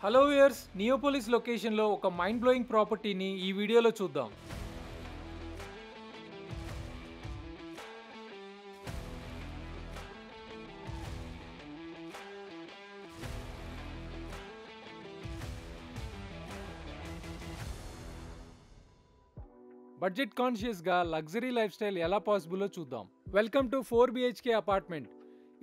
Hello viewers, Neopolis లొకేషన్లో ఒక mind blowing ప్రాపర్టీని ఈ వీడియోలో చూద్దాం. బడ్జెట్ కాన్షియస్గా లగ్జరీ లైఫ్ స్టైల్ ఎలా పాసిబుల్లో చూద్దాం. Welcome to 4 BHK apartment.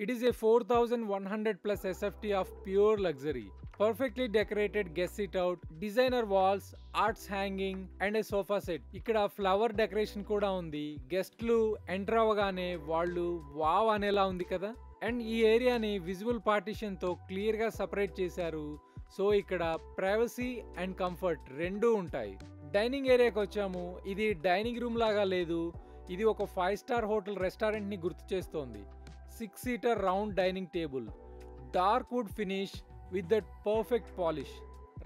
It is a 4100 plus SFT of pure luxury. Perfectly decorated guest sit out, designer walls, arts hanging and a sofa set. ఇక్కడ flower decoration కూడా ఉంది. గెస్ట్లు enter అవ్వగానే వాళ్ళు wow అనేలా ఉంది కదా. అండ్ ఈ ఏరియాని విజిబుల్ పార్టిషన్ తో క్లియర్ గా సెపరేట్ చేశారు. సో ఇక్కడ ప్రైవసీ అండ్ కంఫర్ట్ రెండూ ఉంటాయి. డైనింగ్ ఏరియాకి వచ్చాము. ఇది డైనింగ్ రూమ్ లాగా లేదు, ఇది ఒక 5 స్టార్ హోటల్ రెస్టారెంట్ ని గుర్తు చేస్తోంది. 6-seater round dining table, dark wood finish with that perfect polish.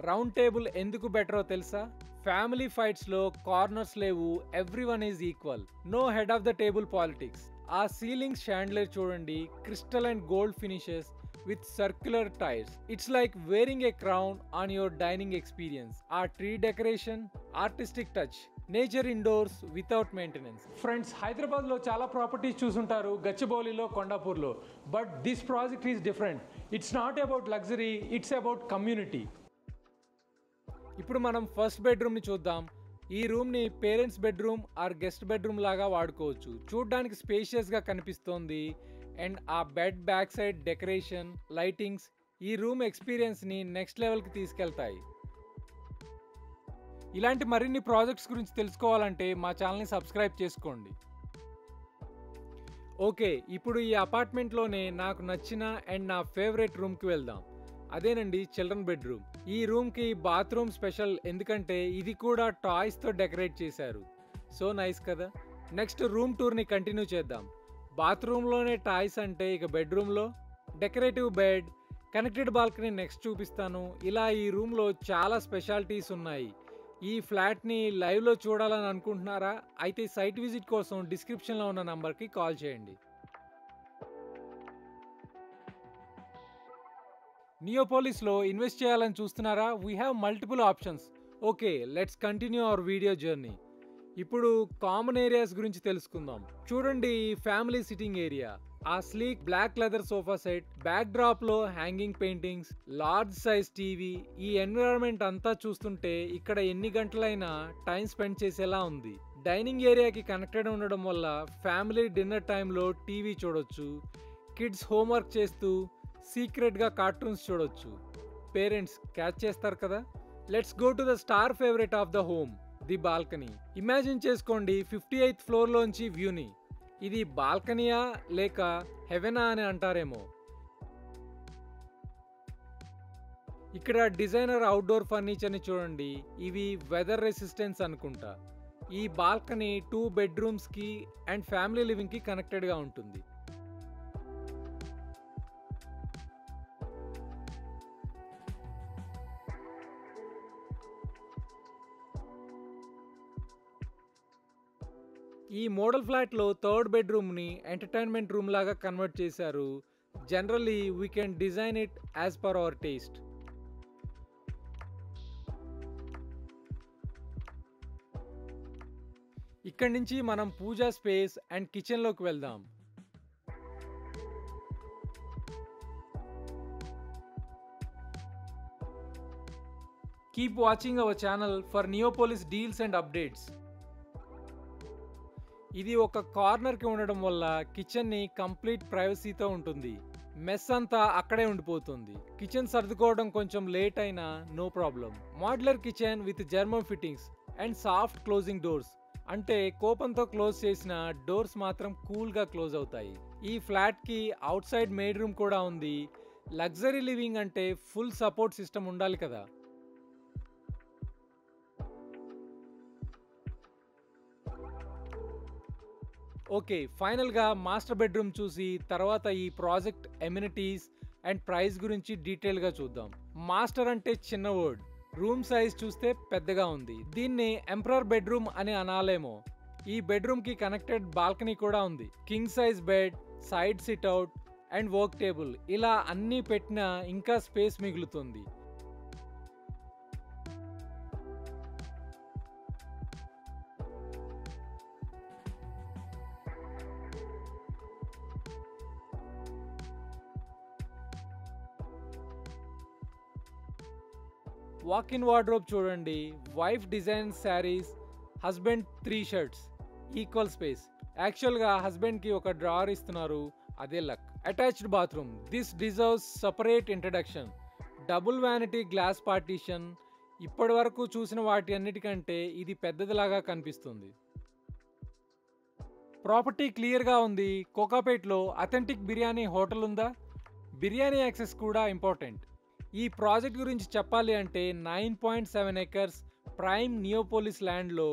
Round table ఎందుకు బెటరో తెలుసా? ఫ్యామిలీ ఫైట్స్ లో కార్నర్స్ లేవు, everyone is equal, no head of the table politics. ఆ సీలింగ్ షాండ్లర్ చూడండి, crystal and gold finishes with circular tiles. It's like wearing a crown on your dining experience. Our tree decoration, artistic touch, nature indoors without maintenance. Friends, Hyderabad లో చాలా properties చూసుంటారు, గచ్చిబౌలిలో, కొండాపూర్లో. But this project is different. It's not about luxury, it's about community. ఇప్పుడు మనం first బెడ్రూమ్ని చూద్దాం. ఈ రూమ్ని parents bedroom or guest bedroom లాగా వాడుకోవచ్చు. చూడ్డానికి స్పేషియస్గా కనిపిస్తోంది. అండ్ ఆ bed back side decoration, lightings ఈ రూమ్ ఎక్స్పీరియన్స్ని నెక్స్ట్ లెవెల్కి తీసుకెళ్తాయి. ఇలాంటి మరిన్ని ప్రాజెక్ట్స్ గురించి తెలుసుకోవాలంటే మా ఛానల్ని సబ్స్క్రైబ్ చేసుకోండి. ఓకే, ఇప్పుడు ఈ అపార్ట్మెంట్లోనే నాకు నచ్చిన అండ్ నా ఫేవరెట్ రూమ్కి వెళ్దాం. అదేనండి చిల్డ్రన్ బెడ్రూమ్. ఈ రూమ్కి బాత్రూమ్ స్పెషల్, ఎందుకంటే ఇది కూడా టాయ్స్తో డెకరేట్ చేశారు. సో నైస్ కదా. నెక్స్ట్ రూమ్ టూర్ని కంటిన్యూ చేద్దాం. బాత్రూంలోనే టాయ్స్ అంటే ఇక బెడ్రూమ్లో decorative bed, connected balcony next చూపిస్తాను. ఇలా ఈ రూమ్లో చాలా స్పెషాలిటీస్ ఉన్నాయి. ఈ ఫ్లాట్ని లైవ్లో చూడాలని అనుకుంటున్నారా? అయితే సైట్ విజిట్ కోసం డిస్క్రిప్షన్లో ఉన్న నంబర్కి కాల్ చేయండి. నియోపోలిస్లో ఇన్వెస్ట్ చేయాలని చూస్తున్నారా? We have multiple options. Okay, let's continue our video journey. ఇప్పుడు కామన్ ఏరియాస్ గురించి తెలుసుకుందాం. చూడండి, ఫ్యామిలీ సిట్టింగ్ ఏరియా, ఆ sleek black leather sofa set, backdrop లో hanging paintings, large size TV. ఈ ఎన్విరాన్మెంట్ అంతా చూస్తుంటే ఇక్కడ ఎన్ని గంటలైనా టైం స్పెండ్ చేసేలా ఉంది. డైనింగ్ ఏరియాకి కనెక్టెడ్ ఉండడం వల్ల ఫ్యామిలీ డిన్నర్ టైంలో టీవీ చూడొచ్చు. కిడ్స్ హోంవర్క్ చేస్తూ సీక్రెట్ గా కార్టూన్స్ చూడొచ్చు. పేరెంట్స్ క్యాచ్ చేస్తారు కదా. Let's go to the star favourite of the home, the balcony. Imagine చేసుకోండి 58th ఫ్లోర్ లోంచి వ్యూని. ఇది బాల్కనీయా లేక హెవెనా అని అంటారేమో. ఇక్కడ డిజైనర్ అవుట్డోర్ ఫర్నిచర్ని చూడండి, ఇవి వెదర్ రెసిస్టెన్స్ అనుకుంటా. ఈ బాల్కనీ 2 బెడ్రూమ్స్కి అండ్ ఫ్యామిలీ లివింగ్కి కనెక్టెడ్గా ఉంటుంది. ఈ మోడల్ ఫ్లాట్లో 3rd బెడ్రూమ్ని ఎంటర్టైన్మెంట్ రూమ్ లాగా కన్వర్ట్ చేశారు. Generally we can design it as per our taste. ఇక్కడి నుంచి మనం పూజా స్పేస్ అండ్ కిచెన్లోకి వెళ్దాం. Keep watching our channel for Neopolis deals and updates. ఇది ఒక కార్నర్కి ఉండడం వల్ల కిచెన్ని కంప్లీట్ ప్రైవసీతో ఉంటుంది. మెస్ అంతా అక్కడే ఉండిపోతుంది. కిచెన్ సర్దుకోవడం కొంచెం లేట్ అయినా no problem. Modular kitchen with German fittings and soft closing doors. అంటే కోపంతో క్లోజ్ చేసిన డోర్స్ మాత్రం కూల్గా క్లోజ్ అవుతాయి. ఈ ఫ్లాట్కి అవుట్ సైడ్ మేడ్ రూమ్ కూడా ఉంది. లగ్జరీ లివింగ్ అంటే ఫుల్ సపోర్ట్ సిస్టమ్ ఉండాలి కదా. ఓకే, ఫైనల్గా మాస్టర్ బెడ్రూమ్ చూసి తర్వాత ఈ ప్రాజెక్ట్ ఎమ్యూనిటీస్ అండ్ ప్రైస్ గురించి డీటెయిల్గా చూద్దాం. మాస్టర్ అంటే చిన్న వర్డ్, రూమ్ సైజ్ చూస్తే పెద్దగా ఉంది. దీన్ని ఎంపరర్ బెడ్రూమ్ అని అనాలేమో. ఈ బెడ్రూమ్కి కనెక్టెడ్ బాల్కనీ కూడా ఉంది. King size bed, side sit-out and work table, ఇలా అన్నీ పెట్టినా ఇంకా స్పేస్ మిగులుతుంది. వాక్ ఇన్ వార్డ్రోబ్ చూడండి, wife design saris, husband 3 shirts, equal space. యాక్చువల్గా హస్బెండ్కి ఒక డ్రావర్ ఇస్తున్నారు, అదే luck. Attached bathroom, this deserves separate introduction. Double vanity glass partition, ఇప్పటి వరకు చూసిన వాటి అన్నిటికంటే ఇది పెద్దదిలాగా కనిపిస్తుంది. ప్రాపర్టీ క్లియర్గా ఉంది. కోకాపేట్లో అథెంటిక్ బిర్యానీ హోటల్ ఉందా? బిర్యానీ యాక్సెస్ కూడా ఇంపార్టెంట్. ఈ ప్రాజెక్ట్ గురించి చెప్పాలి అంటే 9.7 ఎకర్స్ ప్రైమ్ నియోపోలిస్ ల్యాండ్లో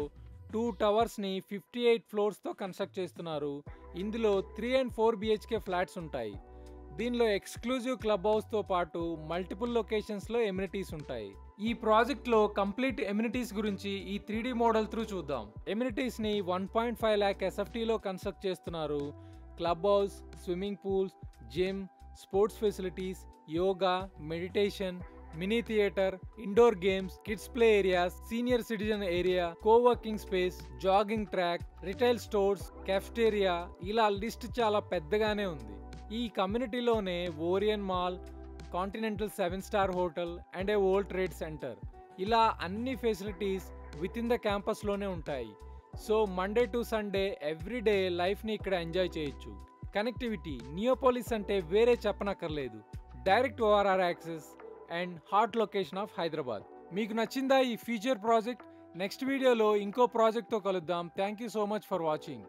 2 టవర్స్ని 58 ఫ్లోర్స్తో కన్స్ట్రక్ట్ చేస్తున్నారు. ఇందులో 3 and 4 BHK ఫ్లాట్స్ ఉంటాయి. దీనిలో ఎక్స్క్లూజివ్ క్లబ్ హౌస్తో పాటు మల్టిపుల్ లొకేషన్స్లో ఎమ్యూనిటీస్ ఉంటాయి. ఈ ప్రాజెక్ట్లో కంప్లీట్ ఎమ్యూనిటీస్ గురించి ఈ 3D మోడల్ త్రూ చూద్దాం. ఎమ్యూనిటీస్ని 1.5 lakh SFTలో కన్స్ట్రక్ట్ చేస్తున్నారు. Club house, swimming pools, gym, sports facilities, yoga, meditation, mini theatre, indoor games, kids play areas, senior citizen area, coworking space, jogging track, retail stores, cafeteria, ఇలా list చాలా పెద్దగానే ఉంది. ఈ కమ్యూనిటీలోనే Orion mall, continental 7-star hotel and a world trade centre, ఇలా అన్ని facilities within the క్యాంపస్లోనే ఉంటాయి. So Monday to Sunday everyday లైఫ్ని ఇక్కడ ఎంజాయ్ చేయొచ్చు. కనెక్టివిటీ, నియోపోలిస్ అంటే వేరే చెప్పనక్కర్లేదు. Direct ORR access and hot location of Hyderabad. మీకు నచ్చిందా ఈ ఫ్యూచర్ ప్రాజెక్ట్? నెక్స్ట్ వీడియోలో ఇంకో ప్రాజెక్ట్తో కలుద్దాం. Thank you so much for watching.